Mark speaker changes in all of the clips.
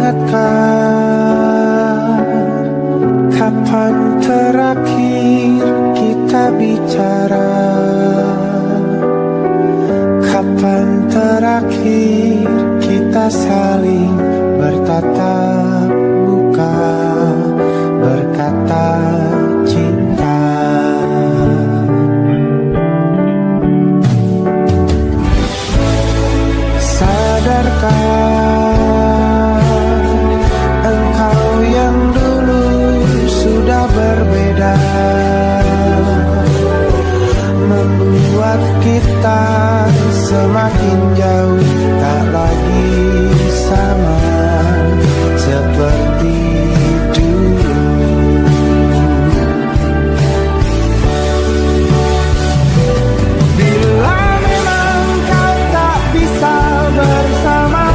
Speaker 1: ingatkah kapan terakhir kita bicara? Kapan terakhir kita saling bertatap muka, berkata cinta? Sadarkah engkau yang dulu sudah berbeda, membuat kita semakin jauh, tak lagi sama seperti dulu. Bila memang kau tak bisa bersama,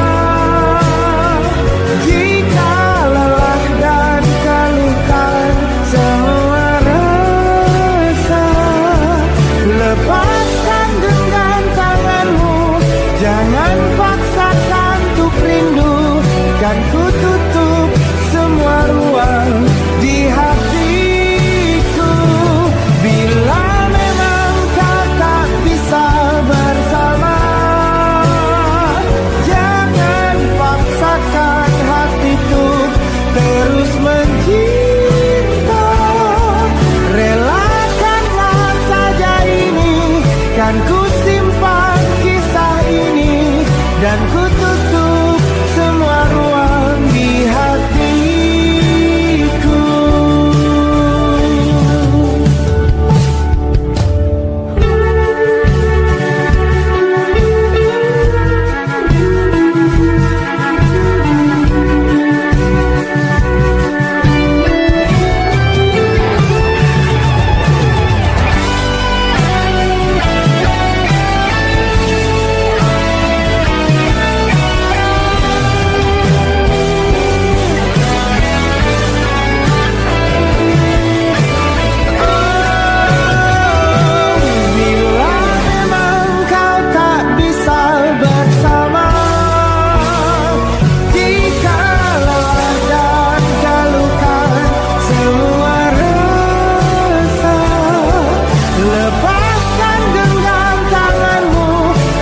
Speaker 1: jika lelah dan keluhkan semua rasa, lepaskan genggam tanganmu, jangan paksakan untuk rindu, kan ku tutup semua ruang di hatiku. Bila memang kau tak bisa bersama, jangan paksakan hatiku terus mencinta. Relakanlah saja ini, kan ku simpan kisah ini, dan ku tutup semua ruang di hatiku.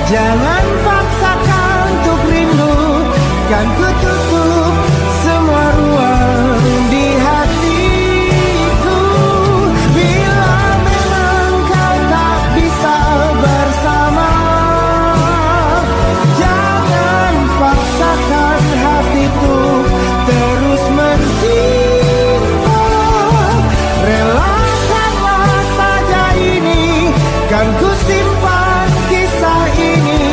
Speaker 1: Jangan paksakan untuk rindu, kan ku tutup semua ruang di hatiku. Bila memang kau tak bisa bersama, jangan paksakan hatiku terus mencinta. Relakanlah saja ini, kan ku simpan kisah ini,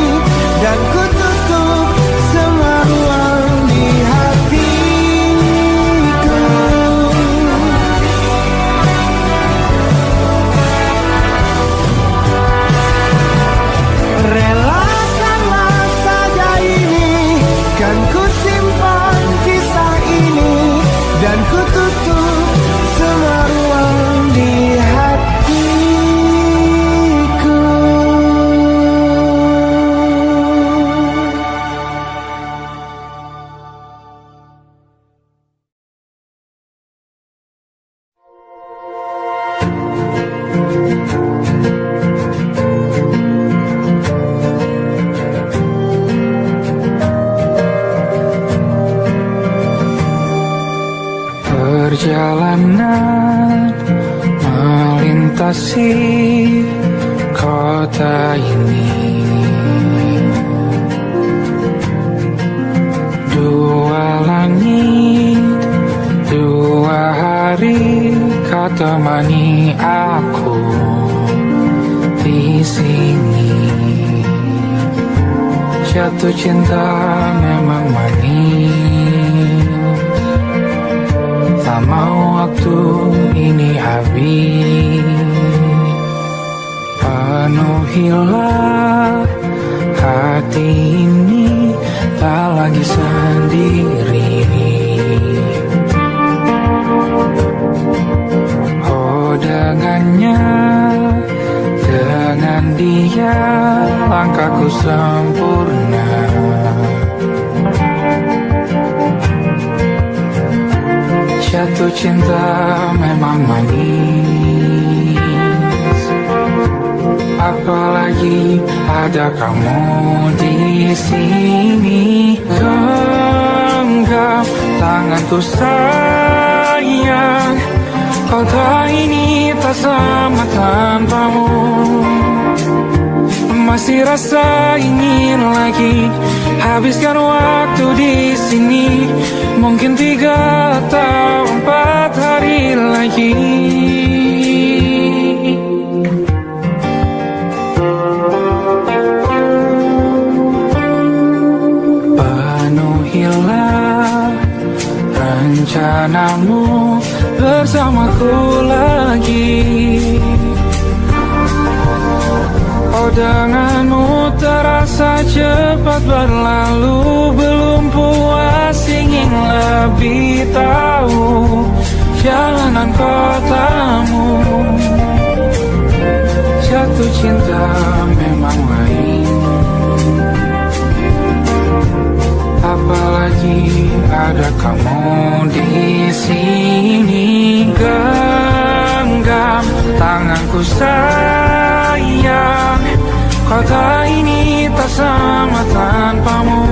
Speaker 1: dan ku tutup semua ruang di hatiku. Relakanlah saja ini, kan ku simpan kisah ini, dan ku tutup semua ruang di hatiku. Perjalanan melintasi kota ini, dua langit, dua hari kau temani aku di sini. Jatuh cinta memang manis, tak mau waktu ini habis. Penuhilah hati ini, tak lagi sendiri. Oh dengannya, dengan dia langkahku sempurna. Jatuh cinta memang manis, apalagi ada kamu di sini. Genggam tanganku sayang, kota ini tak sama tanpamu. Masih rasa ingin lagi habiskan waktu di sini, mungkin 3 atau 4 hari lagi. Penuhilah rencanamu bersamaku lagi. Oh, denganmu terasa cepat berlalu, belum puas ingin lebih tahu jalanan kotamu. Jatuh cinta memang lain, apalagi ada kamu di sini. Genggam tanganku sayang, kota ini tak sama tanpamu.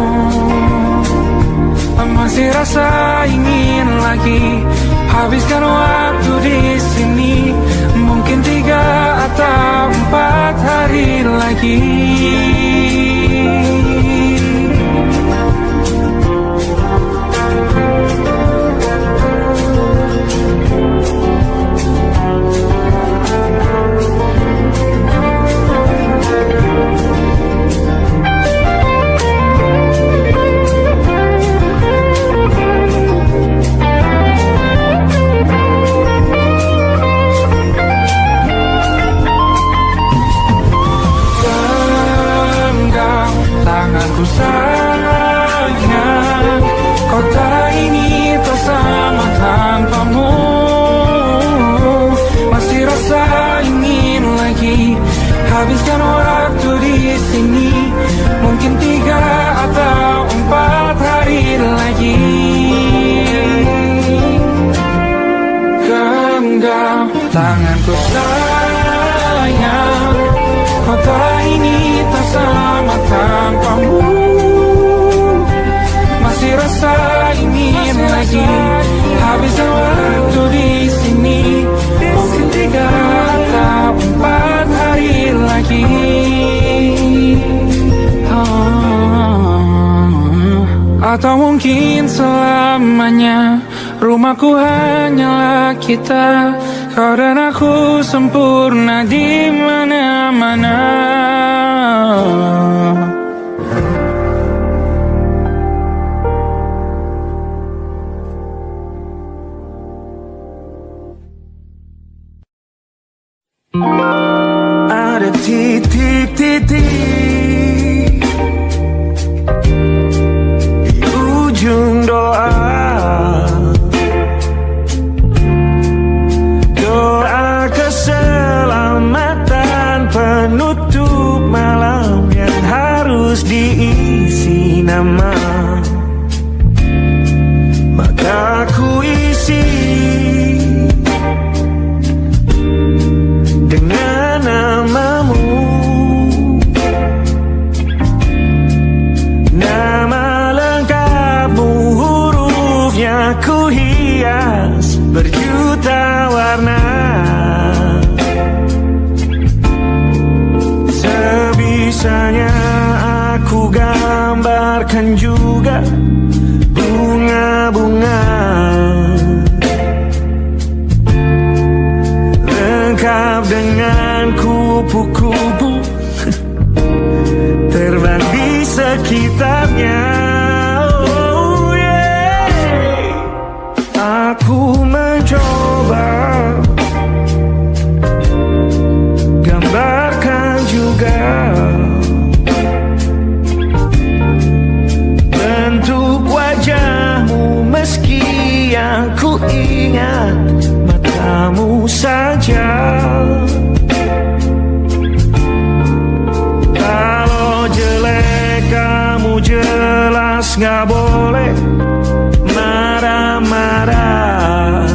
Speaker 1: Masih rasa ingin lagi habiskan waktu di sini, mungkin 3 atau 4 hari lagi. Tanganku sayang, kota ini tak sama tanpamu. Masih rasa ingin lagi habiskan waktu di sini, mungkin 3 atau 4 hari lagi. Genggam tanganku sayang, kota ini tak sama tanpamu. Masih rasa ingin lagi habiskan waktu di sini, mungkin 3 atau 4 hari lagi. Atau mungkin selamanya rumahku hanyalah kita, kau dan aku sempurna di mana-mana.
Speaker 2: Ada titik-titik di ujung doa, doa keselamatan penutup malam yang harus diisi nama. Maka ku isi dengan namamu, nama lengkapmu, hurufnya ku hias berjuta warna. Sebisanya aku gambarkan juga bunga-bunga, lengkap dengan kupu-kupu terbang di sekitarnya. Oh yeah. Aku mencoba gambarkan juga bentuk wajahmu, meski yang ku ingat matamu saja. Kalau jelek kamu jelas gak boleh marah-marah.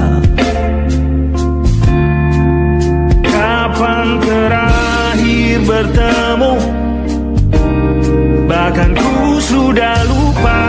Speaker 2: seakan ku sudah lupa.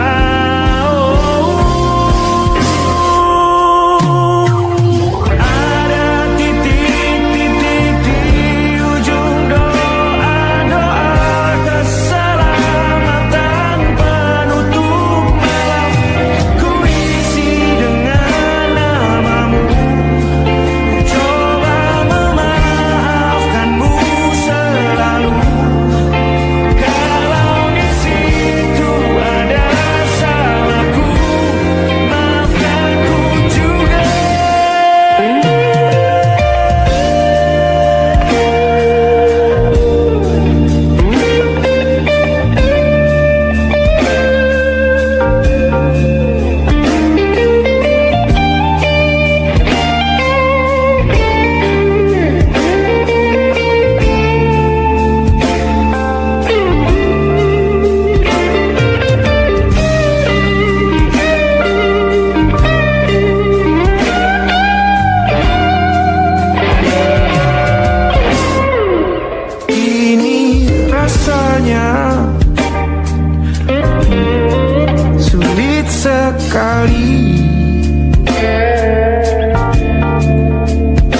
Speaker 2: Sulit sekali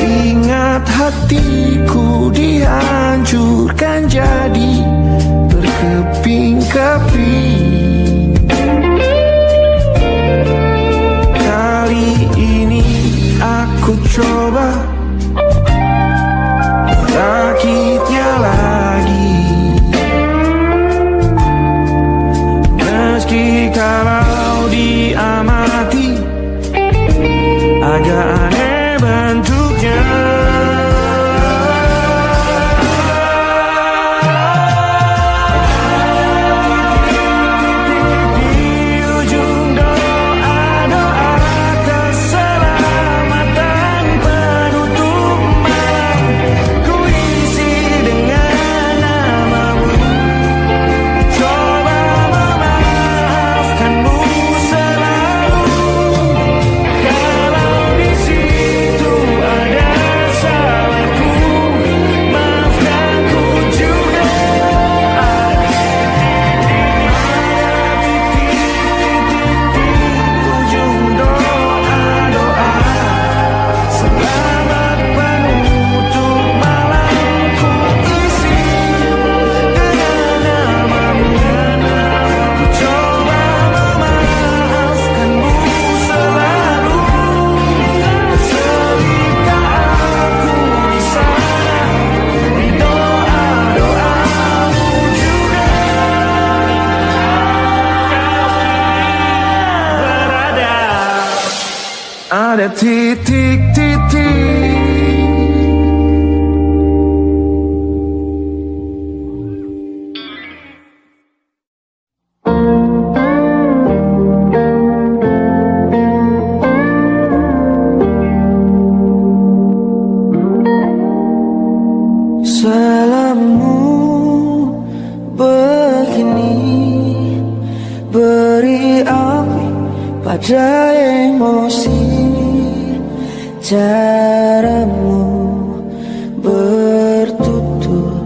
Speaker 2: ingat hatiku dihancurkan jadi berkeping-keping. Kali ini aku coba sakitnya lagi. Meski kalau diamati agak aneh bentuknya. Di ujung doa-doa keselamatan penutup malam, ku isi dengan namamu. Coba memaafkanmu selalu. Kalau di situ ada salahku, maafkanku juga. Ada titik-titik di ujung doa-doa, selamat penutup malam, ku isi dengan namamu. Ku coba memaafkanmu selalu. Selipkah aku di sana, di doa-doamu juga. Berada ada titik-titik. Salammu begini, beri api pada emosi. Caramu bertutur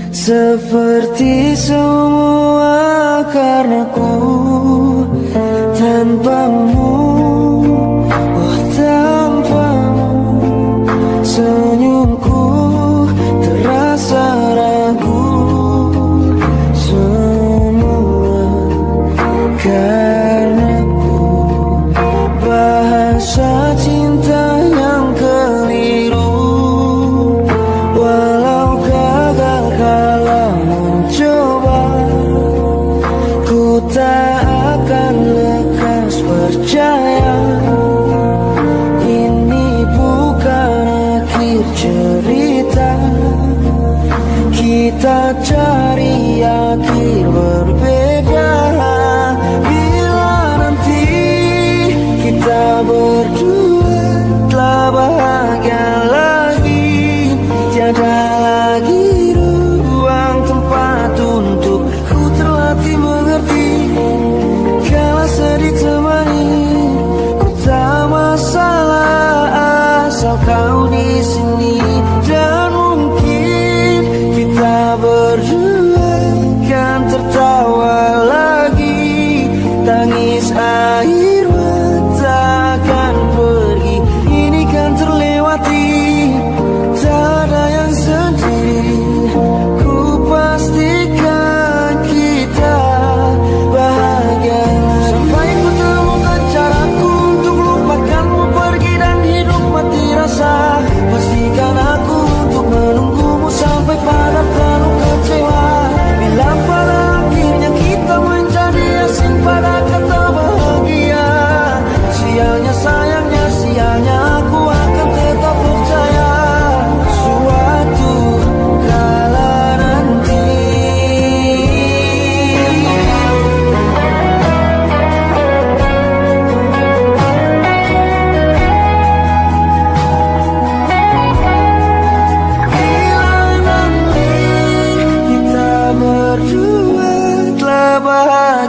Speaker 2: seperti semua karenaku. Tanpamu, oh tanpamu, senyumku terasa ragu. Semua karenaku, bahasa cinta yang keliru. Walau gagal kalau mencoba, ku tak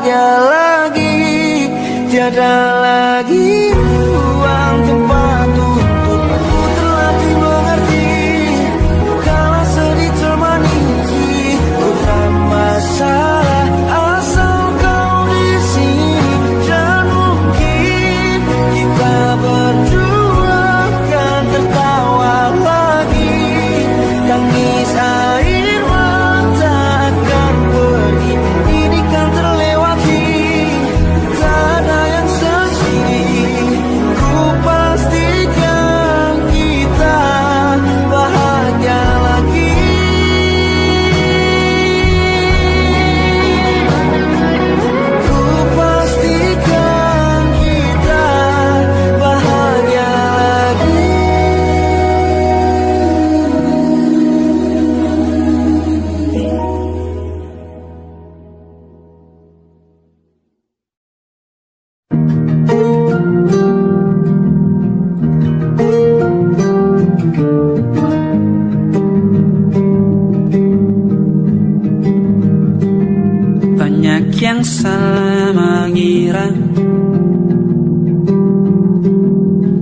Speaker 2: bahagia lagi. Tiada lagi ruang tempat untukku terlatih mengerti. Kala sedih termanisi, bukan masalah asal kau di sini. Dan mungkin kita berdua kan tertawa lagi. Tangis air mata akan pergi, ini kan terlewati. Tak ada yang sedih, ku pastikan kita bahagia lagi. Ku pastikan kita bahagia lagi.
Speaker 1: Banyak yang salah mengira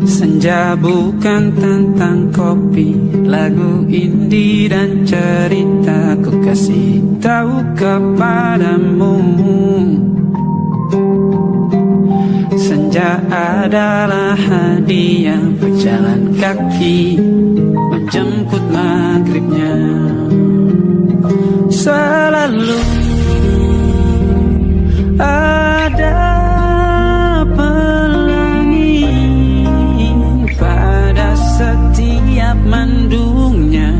Speaker 1: senja bukan tentang kopi, lagu indie dan cerita. Ku kasih tahu kepadamu, senja adalah hadiah berjalan kaki menjemput maghribnya. Selalu ada pelangi pada setiap mendungnya.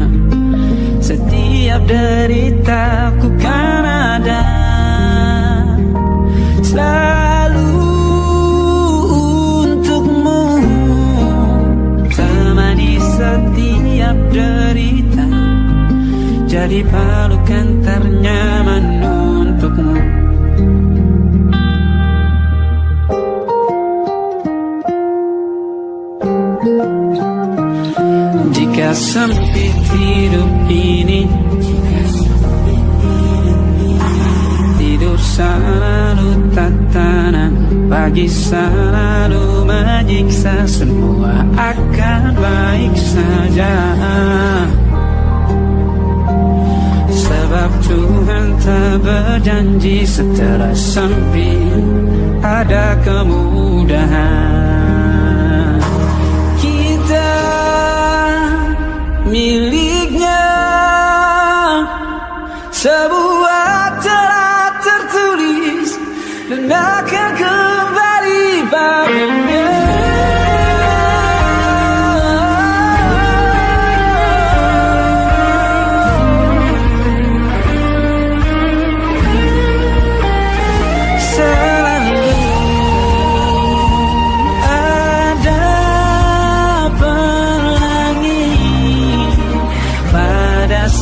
Speaker 1: Setiap deritaku kan ada selalu untukmu. Temani setiap derita, jadi pelukan ternyaman untukmu. Jika sempit hidup ini, tidur selalu tatanan, pagi selalu menyiksa, semua akan baik saja. Sebab Tuhan tak berjanji setelah sempit ada kemudahan. Kita miliknya sebuah telah tertulis dan akan kembali padanya.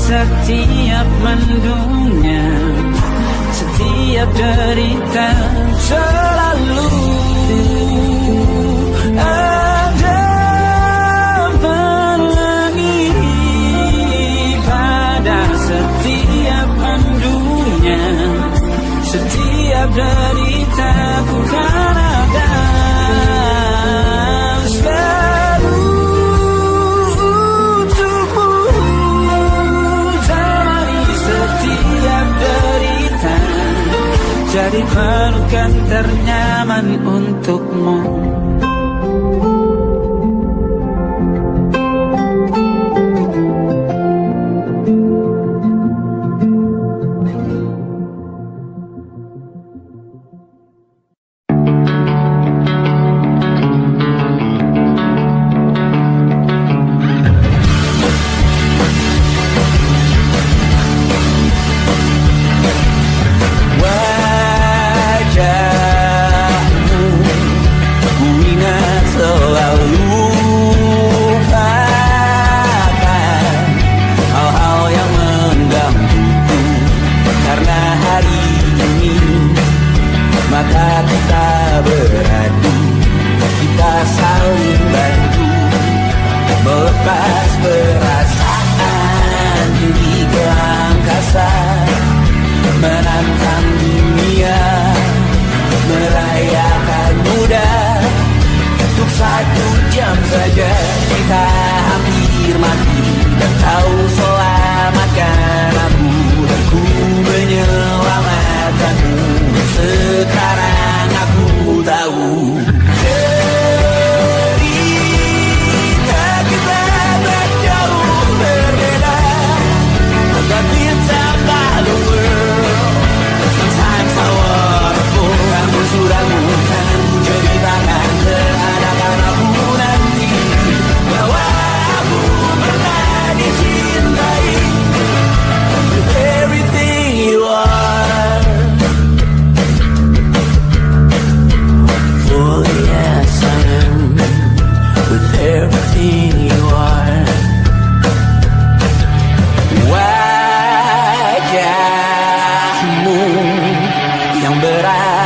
Speaker 1: Setiap mendungnya, setiap derita, selalu ada pelangi pada setiap mendungnya. Setiap derita bukan ada selalu untukmu. Setiap derita jadi pelukan ternyaman untukmu.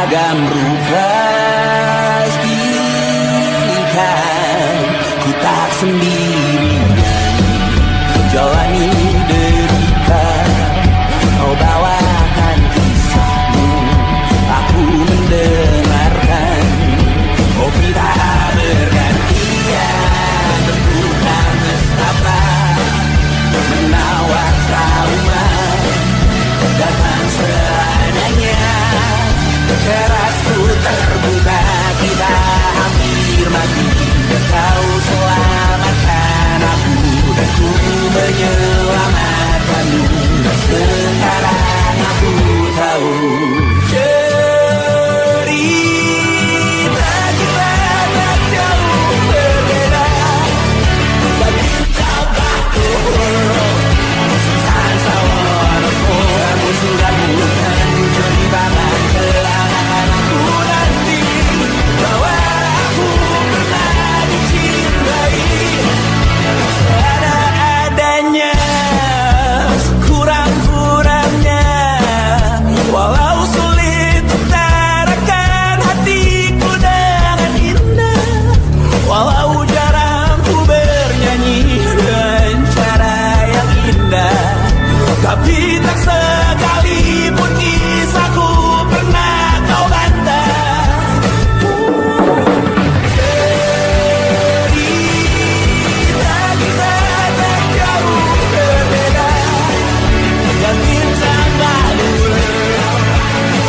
Speaker 2: beragam rupa. Pastikan ku tak sendirian jalani derita. Kau bawakan kisahmu, aku mendengarkan. Kopi tak bergantian, bertukar nestapa, menawar trauma, datang seadanya. Terasku terbuka, kita hampir mati. Kau selamatkan aku, dan ku menyelamatkanmu. Sekarang aku tahu cerita kita tak jauh berbeda. But you talk about the world, sometimes I wanna fall. Kamu sudah bukan jadi bahan kenangan aku nanti, bahwa aku pernah dicintai seadanya, kurang-kurangnya. Walau sulit utarakan hatiku dengan indah, walau jarang ku bernyanyi dengan cara yang indah, tapi tak sekalipun kisahku pernah kau bantah. Cerita kita tak jauh berbeda, dan kita malu.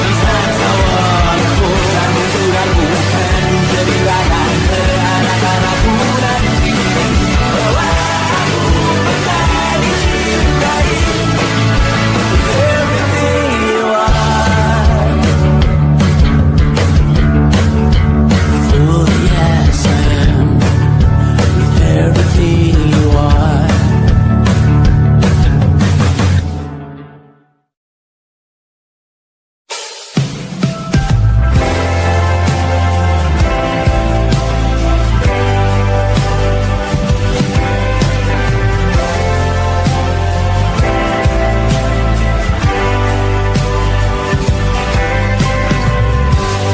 Speaker 2: Sometimes I wanna hold. Kamu sudah bukan jadi bahan keanakan aku nanti, bahwa aku pernah dicintai. Everything you are, fully as I am, with everything you are.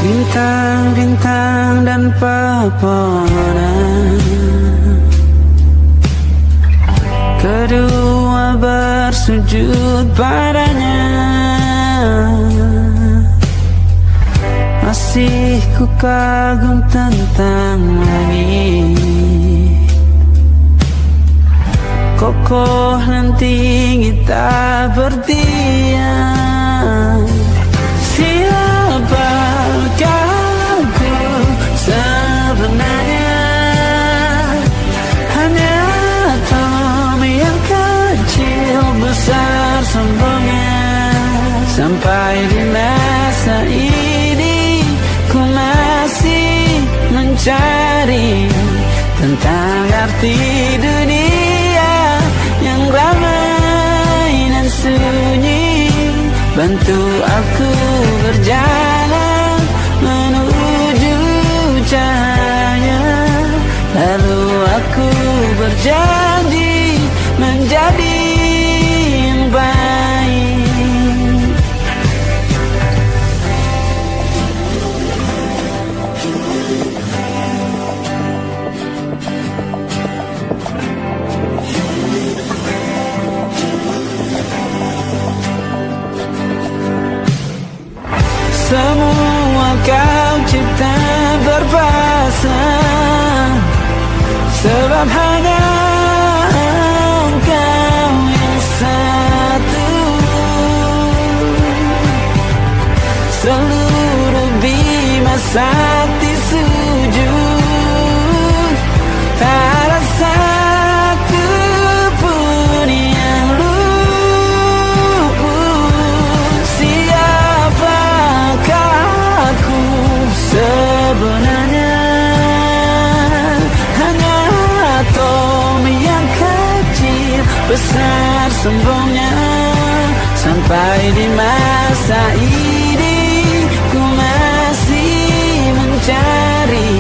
Speaker 2: Bintang-bintang dan pepohonan, kedua bersujud padanya. Masih ku kagum tentang langit, kokoh dan tinggi tak berdiam. Siapakah ku sebenarnya? Hanya atom yang kecil besar sombongnya. Sampai di masa ini ku masih mencari tentang arti dunia yang ramai dan sunyi. Bantu aku berjalan menuju cahaya, lalu aku berjanji menjadi yang baik. Semua kau cipta berpasang, sebab hanya engkau yang satu. Seluruh bima sakti sujud, tak ada satu pun yang luput. Siapakah aku sebenarnya? Hanya atom yang kecil besar sombongnya. Sampai di masa ini ku masih mencari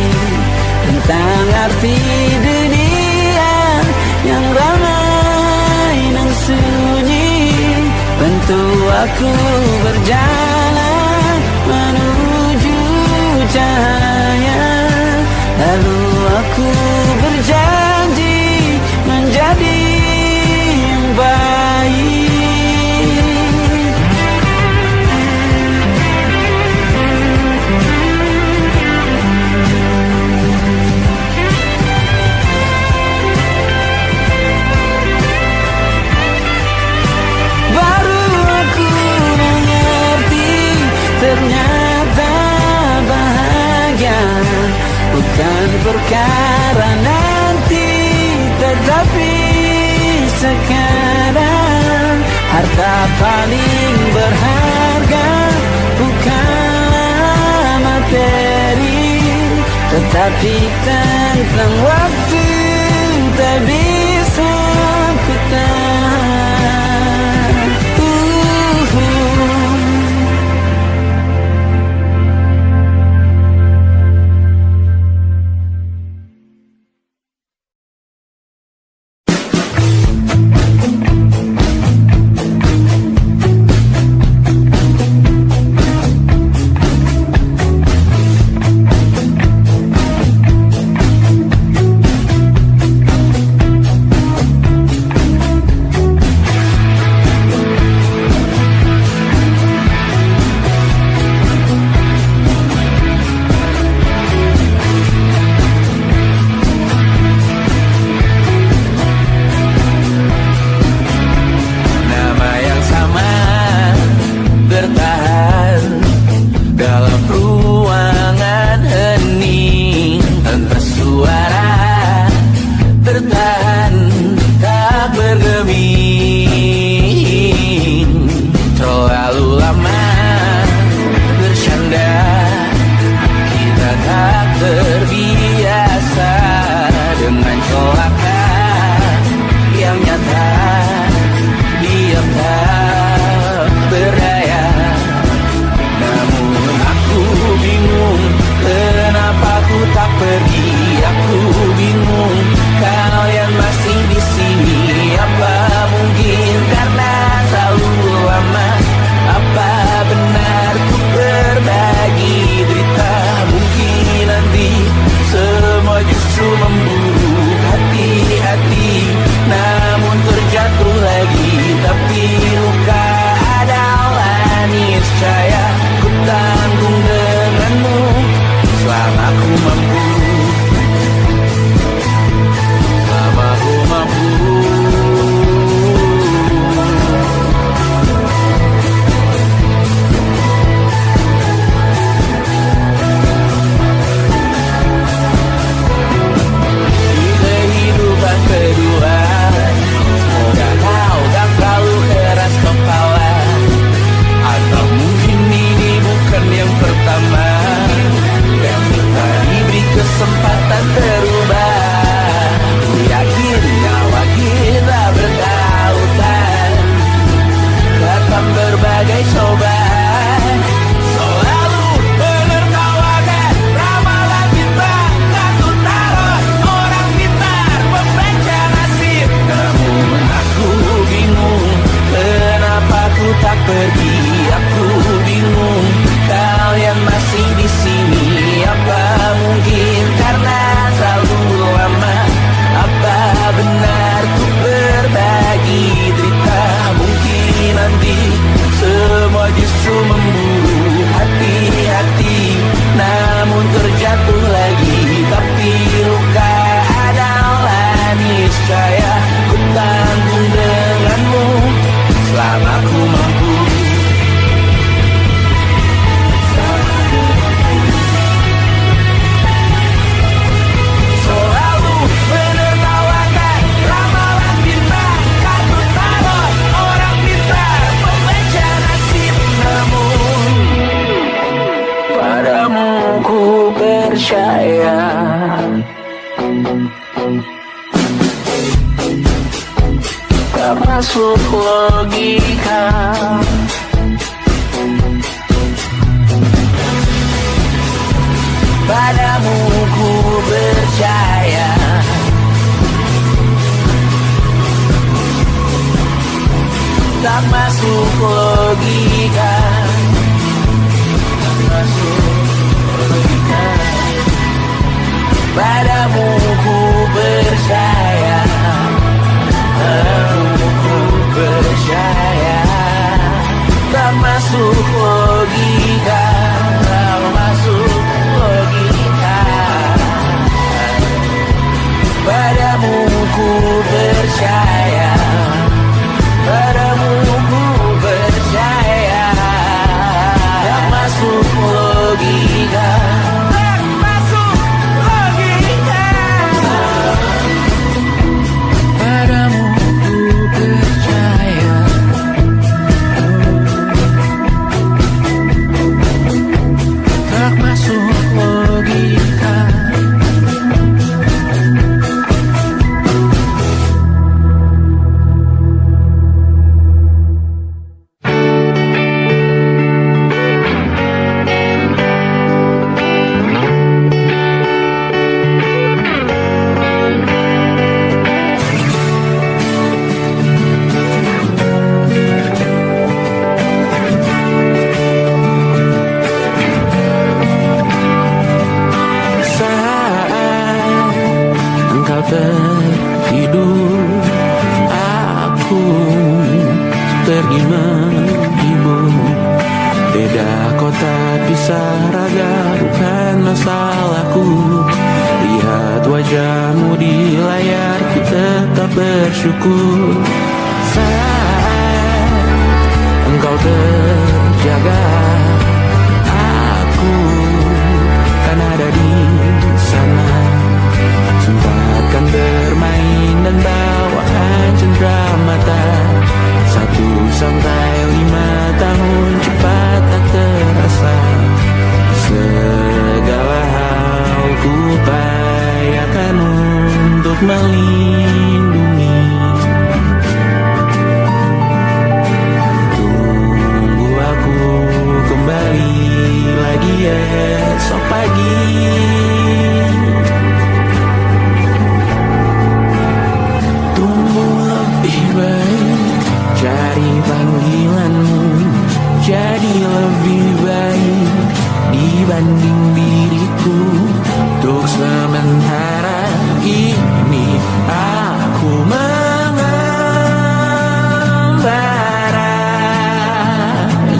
Speaker 2: tentang arti dunia yang ramai dan sunyi. Bantu aku berjalan menuju cahaya. Lalu aku berjanji menjadi yang baik. Baru aku mengerti ternyata bahagia bukan perkara nanti, tetapi sekarang. Harta paling berharga bukanlah materi, tetapi tentang waktu tak bisa ku tahan.
Speaker 3: Tak masuk logika. Padamu ku percaya. Tak masuk logika. Tak masuk logika.
Speaker 1: mana salahku. Lihat wajahmu di layar, ku tetap bersyukur. Saat engkau terjaga, aku kan ada di sana. Sempatkan bermain dan bawaan cendera mata. 1-5 tahun cepat tak terasa. Segala hal ku upayakan untuk melindungi. Tunggu aku kembali lagi esok pagi. Tumbuh lebih baik, cari panggilanmu. Jadi lebih baik dibanding diriku. Untuk sementara ini aku mengembara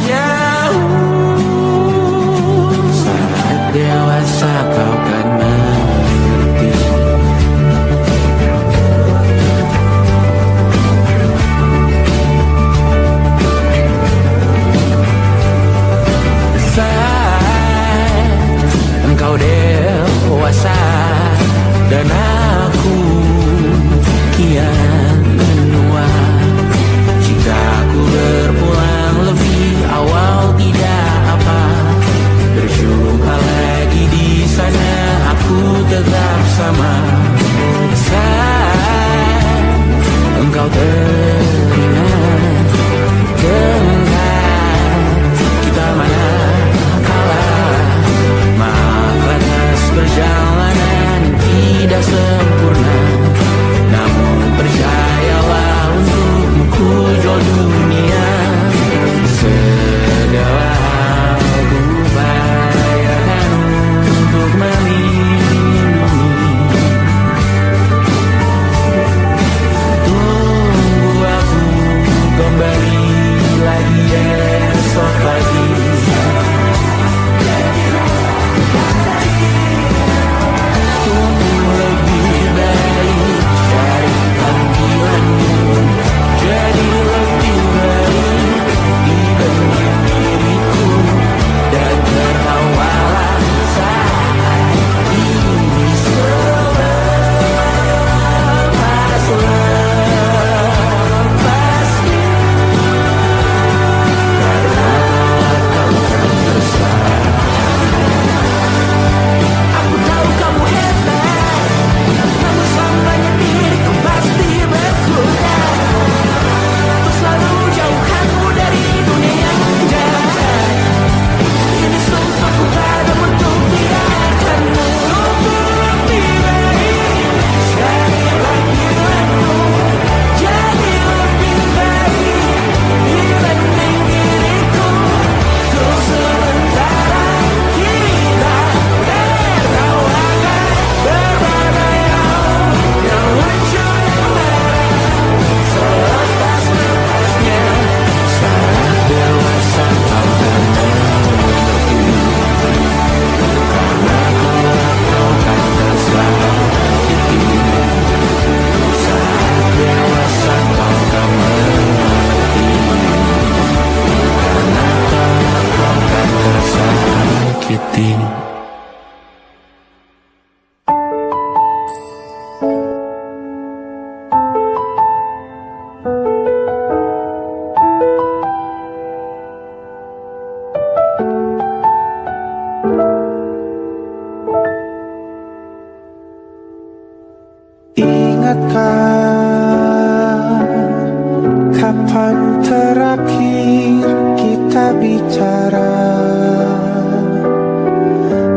Speaker 1: jauh. Saat dewasa kau kan mengerti. Engkau dewasa dan aku kian menua. Jika aku berpulang lebih awal tidak apa. Berjumpa lagi di sana, aku tetap sama. Saat engkau teringat tentang kita mana perjalanan tidak sempurna, namun percayalah untukmu ku jual dunia. Segala hal ku upayakan untuk melindungi. Tunggu aku kembali lagi esok pagi. Jadi lebih baik dibanding diriku. Dan tertawalah saat ini selepas-lepasnya. Karena kau akan tersayang. Aku tahu kamu hebat, namun selamanya diriku pasti berkurang. Selalu jauhkanmu dari dunia yang jahat. Ini sumpahku padamu untuk tidak akanmu. Lebih baik cari panggilanmu. Jadi lebih baik dibanding diriku. Untuk sementara kita tertawakan berbeda yang lucu dan merah. Selepas-lepasnya saat dewasa kau kan mengerti. Karena kau kan tersakiti. Saat dewasa kau kan mengerti. Karena kau kan tersakiti.
Speaker 4: Ingatkah kapan terakhir kita bicara?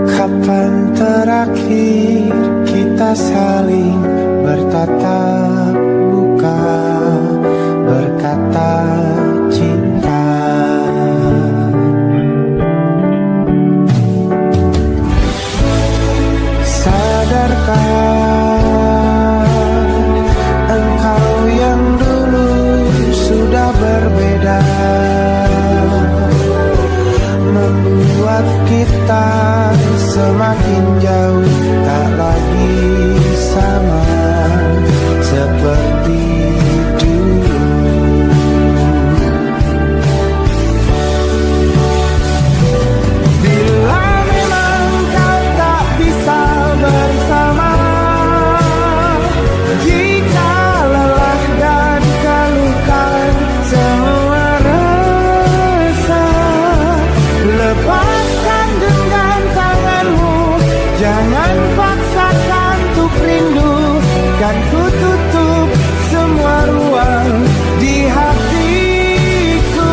Speaker 4: Kapan terakhir kita saling bertatap muka, berkata cinta? Sadarkah berbeda, membuat kita semakin jauh, tak lagi sama seperti dulu. Bila memang kau tak bisa bersama, jika lelah dan keluhkan semua rasa, lepaskan dengan tanganmu, jangan paksakan untuk rindu. Kan ku tutup semua ruang di hatiku.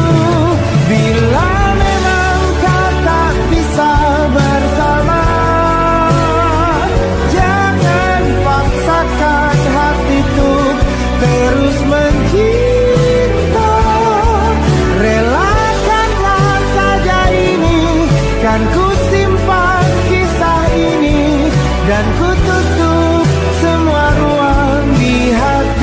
Speaker 4: Bila memang kau tak bisa bersama, jangan paksakan hatiku terus mencinta. Relakanlah saja ini, kan ku simpan kisah ini, dan ku tutup semua ruang di hatiku.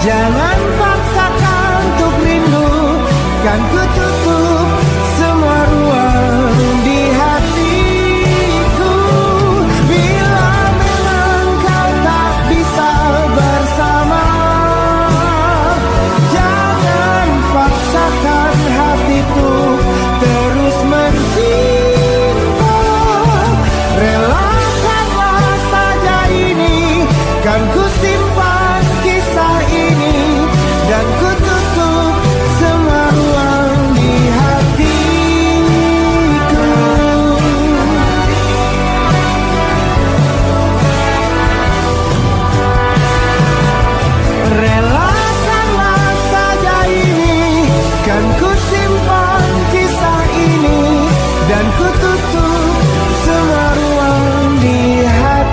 Speaker 4: Jangan paksakan untuk rindu, kan ku tutup semua ruang di hatiku. Bila memang kau tak bisa bersama, jangan paksakan hatiku terus mencinta. Relakanlah saja ini, kan ku simpan kisah ini, dan ku tutup semua ruang di hatiku. Relakanlah saja ini, kan ku simpan kisah ini, dan ku tutup semua ruang di hatiku.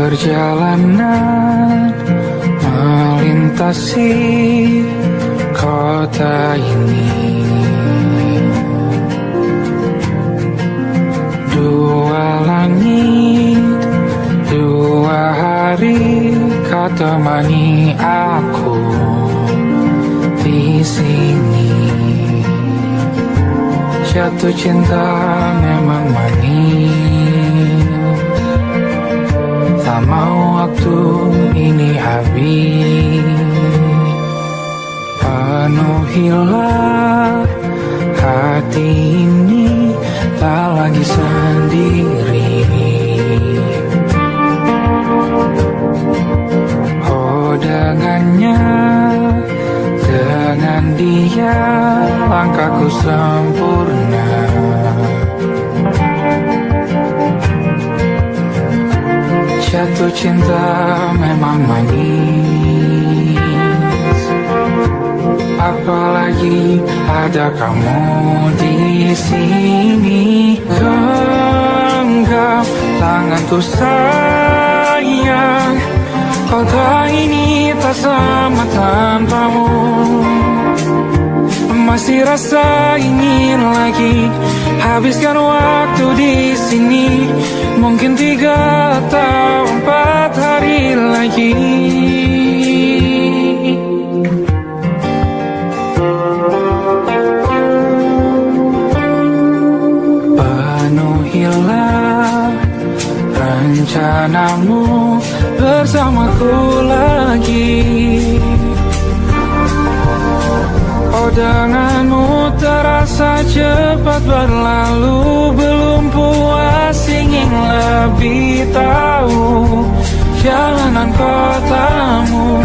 Speaker 1: Perjalanan melintasi kota ini, dua langit, dua hari kau temani aku di sini. Jatuh cinta memang manis, tak mau waktu ini habis. Penuhilah hati ini, tak lagi sendiri. Oh dengannya, dengan dia langkahku sempurna. Jatuh cinta memang manis, apalagi ada kamu di sini. Genggam tanganku sayang, kota ini tak sama tanpamu. Masih rasa ingin lagi habiskan waktu di sini. Mungkin 3 atau 4 hari lagi. padamu bersamaku lagi. Oh, denganmu terasa cepat berlalu, belum puas ingin lebih tahu jalanan kotamu.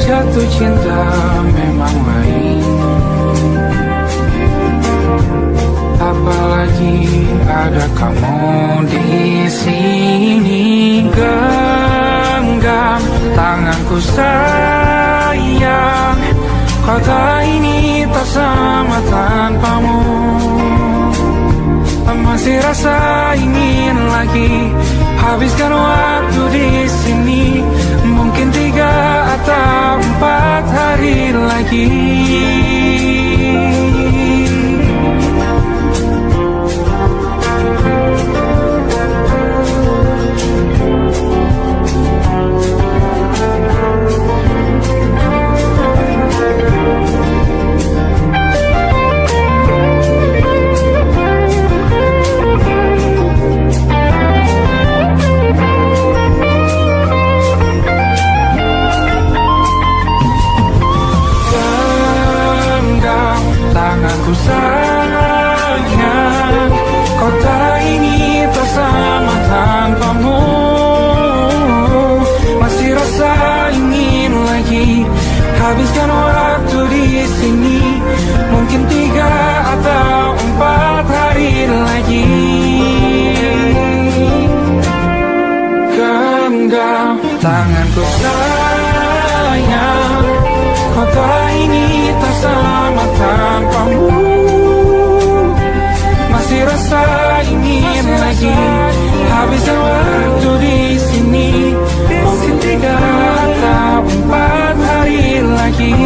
Speaker 1: Jatuh cinta memang lain, apalagi ada kamu di sini. Genggam tanganku sayang, kota ini tak sama tanpamu. Masih rasa ingin lagi habiskan waktu di sini, mungkin 3 atau 4 hari lagi. Tanganku sayang, kota ini tak sama tanpamu. Masih rasa ingin lagi habiskan waktu di sini, mungkin 3 atau 4 hari lagi. Genggam tanganku sayang, kota ini tak sama tanpamu. Masih rasa ingin lagi habiskan waktu di sini, mungkin 3 atau 4 hari lagi.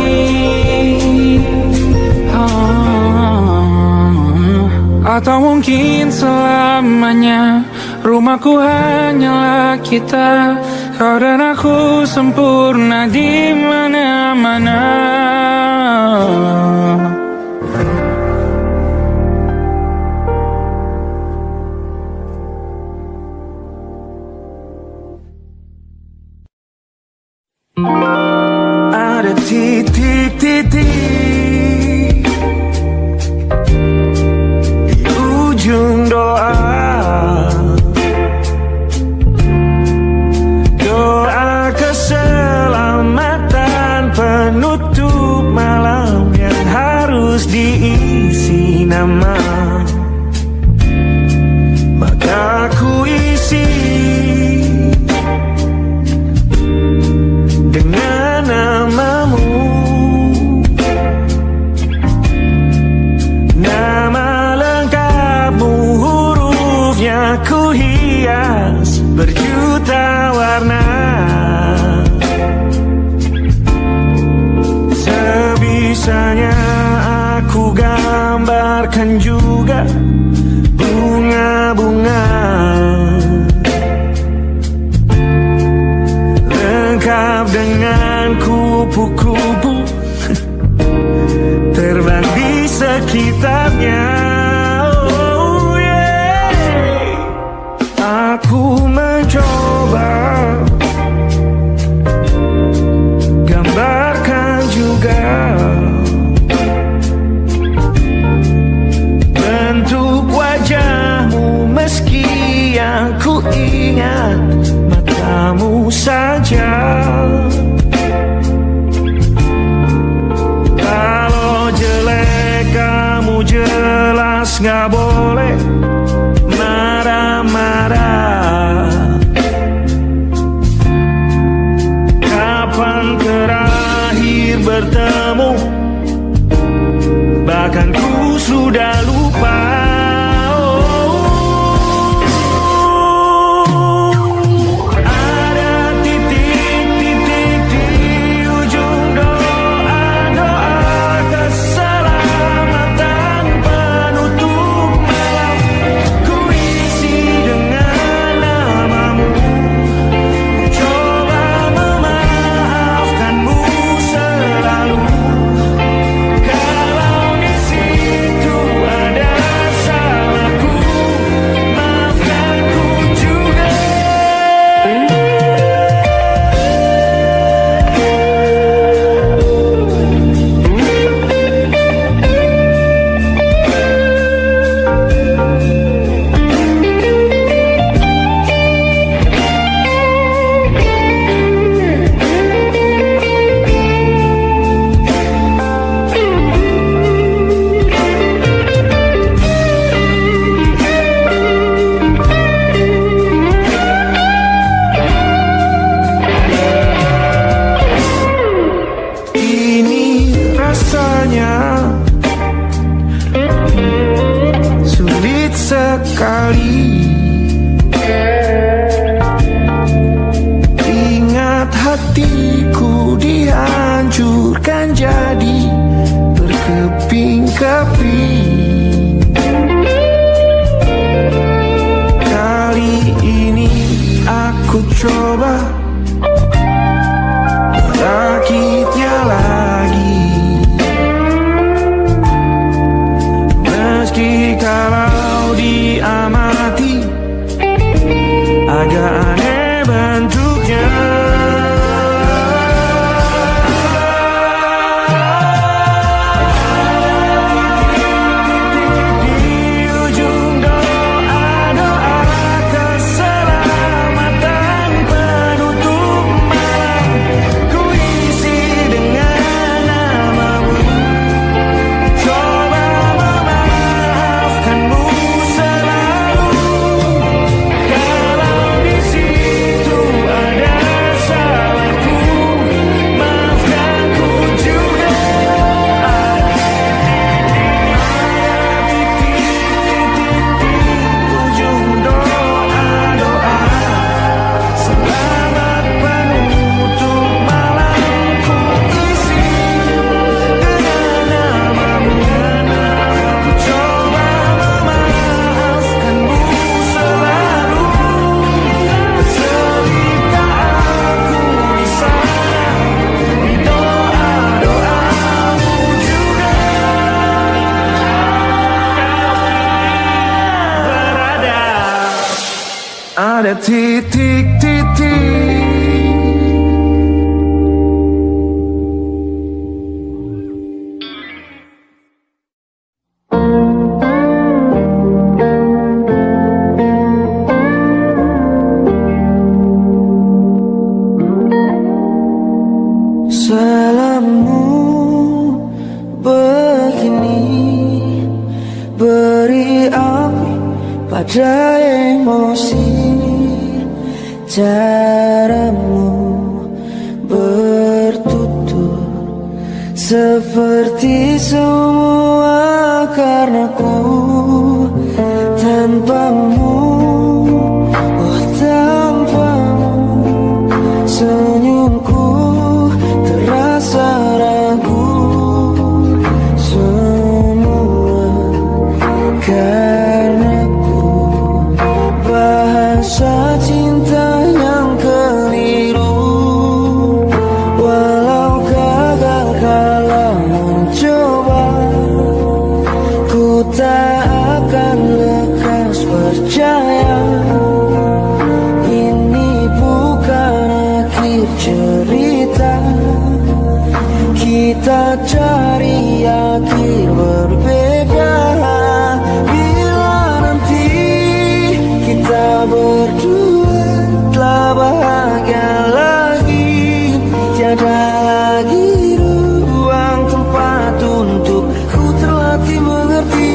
Speaker 1: Atau mungkin selamanya rumahku hanyalah kita, kau dan aku sempurna di mana-mana.
Speaker 4: Ada titik-titik di ujung doa, doa keselamatan penutup malam yang harus diisi nama. Maka ku isi dengan namamu, nama lengkapmu, hurufnya ku hias berjuta warna. Sebisanya aku gambarkan juga bunga-bunga, lengkap dengan kupu-kupu terbang di sekitarnya. Oh yeah. Aku mencoba gambarkan juga bentuk wajahmu, meski yang ku ingat matamu saja. Kalau jelek kamu jelas gak boleh marah-marah. Kapan terakhir bertemu, bahkan ku sudah lupa. kali. Ingat hatiku dihancurkan jadi berkeping-keping. Kali ini aku coba merakitnya lagi. Meski kalau diamati agak aneh bentuknya. Ada titik-titik. Salammu begini beri api pada emosi. Caramu bertutur seperti semua karenaku. Tanpamu, oh tanpamu, senyumku terasa ragu. Semua karenaku, bahasa cinta yang keliru. Walau gagal kalau mencoba, ku tak akan lekas percaya. Ini bukan akhir cerita, kita cari akhir berbeda. Bila nanti kita berdua telah bahagia lagi, tiada lagi ruang tempat untuk ku terlatih mengerti.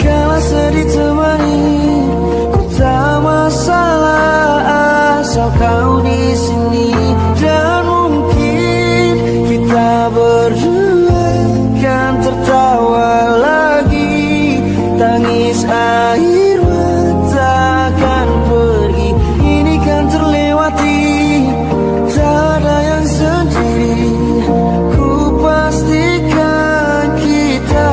Speaker 4: Kala sedih temani, ku tak masalah asal kau di sini. Dan mungkin kita berdua kan tertawa lagi, tangis air mata akan pergi. Ini kan terlewati, tak ada yang sendiri. Ku pastikan kita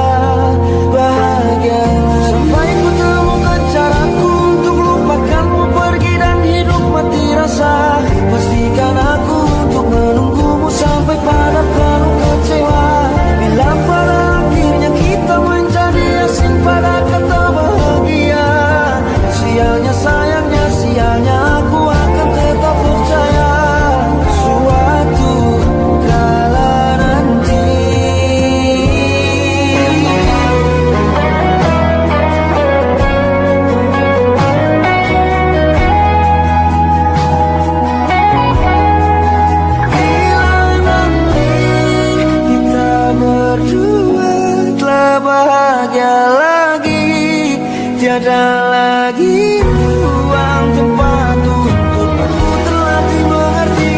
Speaker 4: bahagia sampai ku temukan caraku untuk lupakanmu pergi dan hidup mati rasa. Pastikan aku untuk menunggumu sampai pada penuh kecewa. Bila pada akhirnya kita menjadi asing pada kata bahagia, sialnya sayangnya sialnya aku akan tetap percaya suatu kala nanti. Bila nanti kita berdua telah bahagia lagi, tiada lagi ruang tempat untuk aku terlatih mengerti.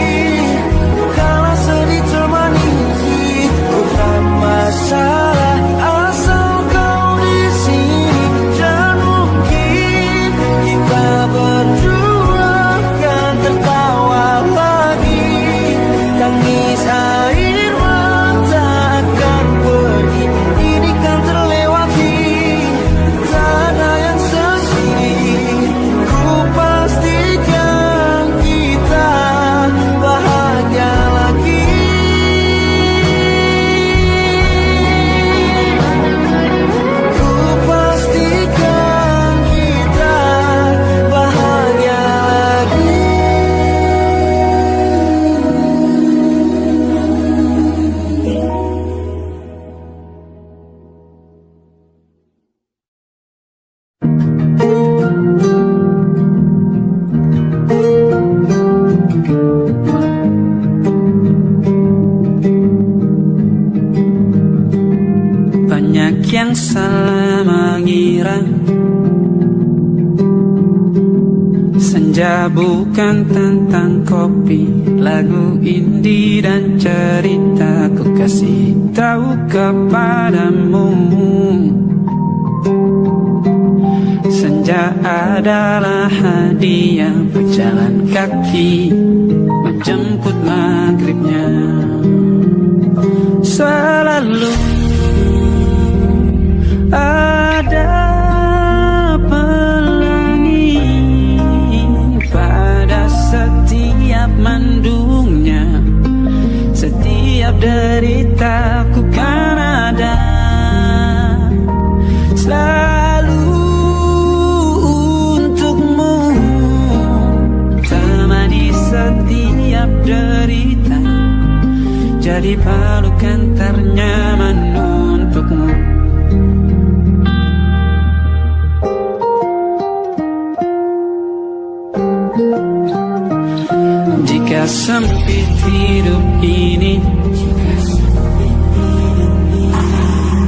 Speaker 4: Kala sedih temani, bukan masalah asal kau di sini. Dan mungkin
Speaker 5: Banyak yang salah mengira senja bukan tentang kopi, lagu indie dan cerita. Ku kasih tahu kepadamu, senja adalah hadiah berjalan kaki menjemput maghribnya. Selalu ada pelangi pada setiap mendungnya, setiap deritaku kan ada selalu untukmu, temani setiap derita, jadi pelukan ternyaman untukmu. Jika sempit hidup ini,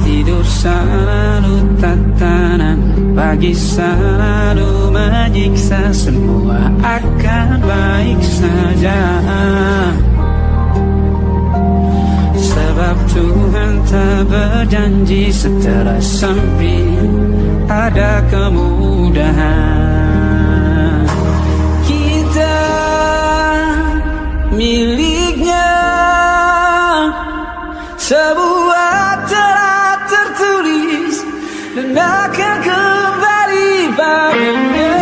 Speaker 5: tidur selalu tatanan, pagi selalu menyiksa, semua akan baik saja. Sebab Tuhan tak berjanji setelah sempit ada kemudahan. Kita miliknya sebuah telah tertulis dan akan kembali padanya.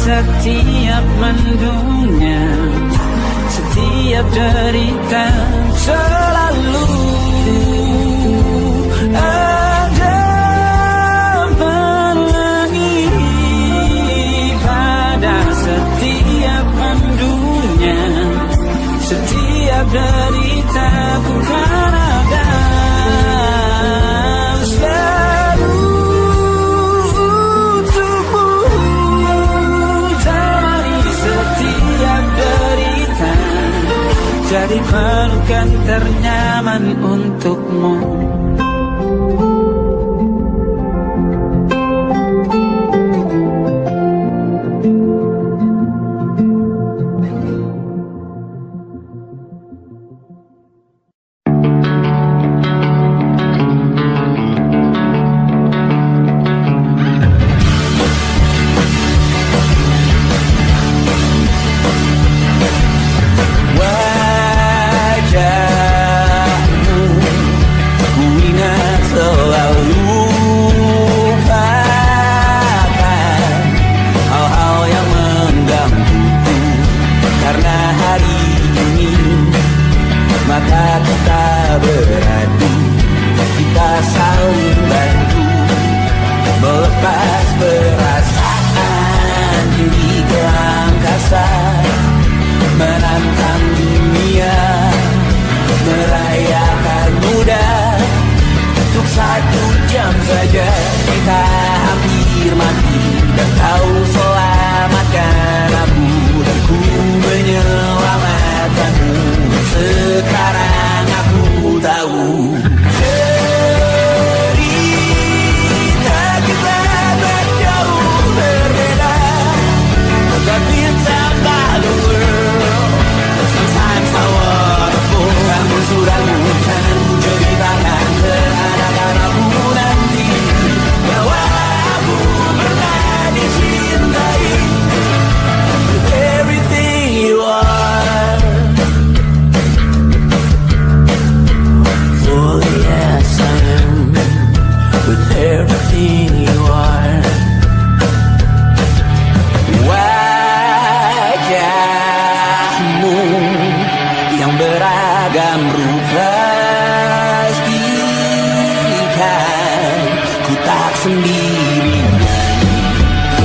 Speaker 5: Setiap mendungnya, setiap derita, selalu ada pelangi pada setiap mendungnya, setiap derita ku kan ada selalu. Jadi pelukan ternyaman untukmu.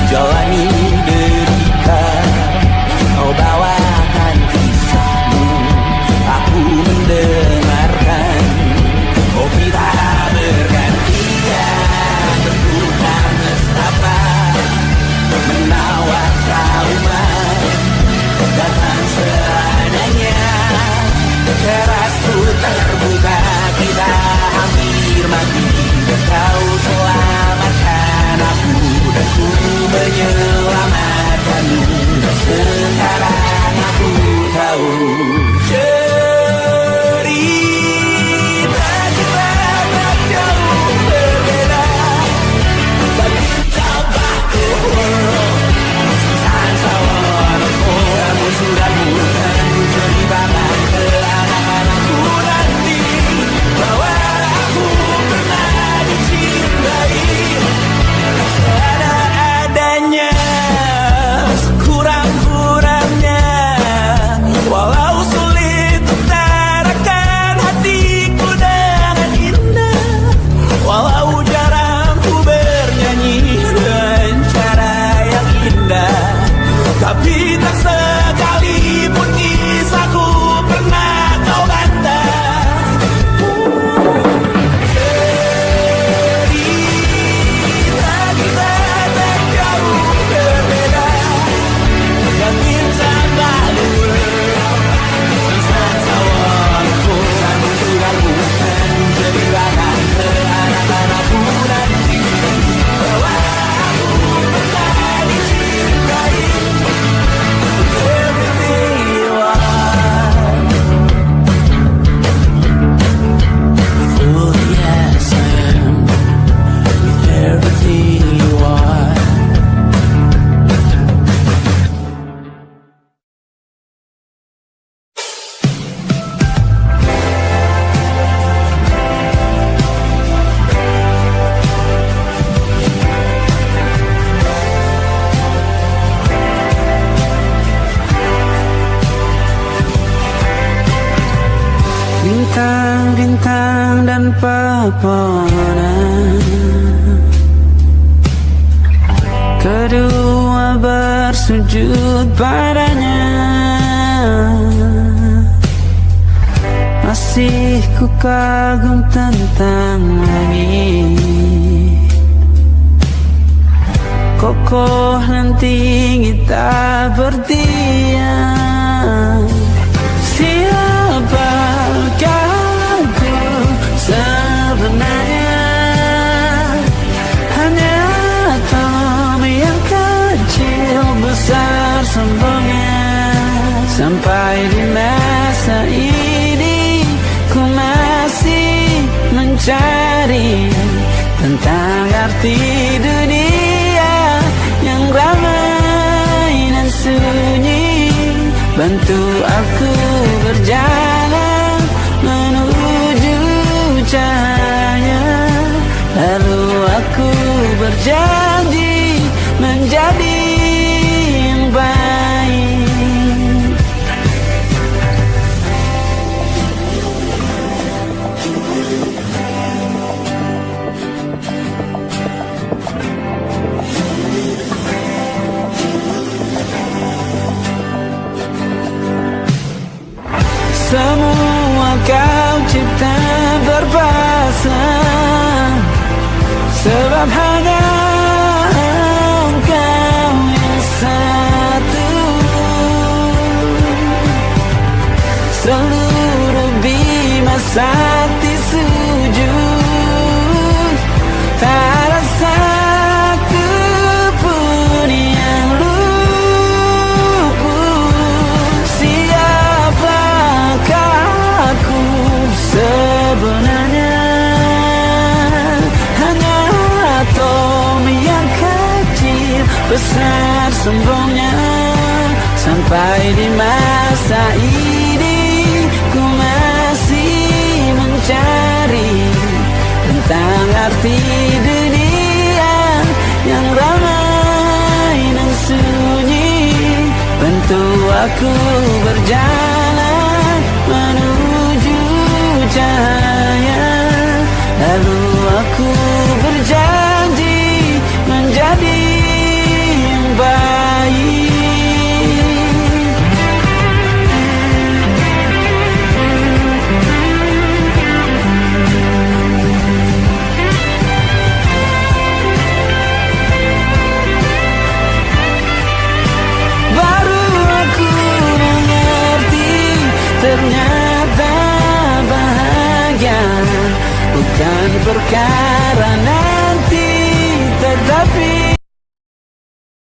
Speaker 2: Jalani derita, kau bawakan kisahmu.
Speaker 5: bintang-bintang dan pepohonan. Kedua bersujud padanya. Masih ku kagum tentang langit, kokoh dan tinggi tak berdiam. Siapakah aku sebenarnya? Hanya Tom yang kecil besar sombongnya. Sampai di masa ini ku masih mencari tentang arti dunia yang ramai dan sunyi. Bantu aku berjalan menuju cahaya. Lalu aku berjanji menjadi yang baik. Semua kau cipta berpasang, sebab hanya Engkau yang satu. Seluruh bima sakti sujud, tak ada satu pun yang luput. Siapakah aku sebenarnya? Hanya atom yang kecil besar sombongnya. Sampai di masa ini ku masih mencari tentang arti dunia yang ramai dan sunyi. Bantu aku berjalan menuju cahaya. Lalu aku berjanji menjadi yang baik. Baru aku mengerti, ternyata bahagia bukan perkara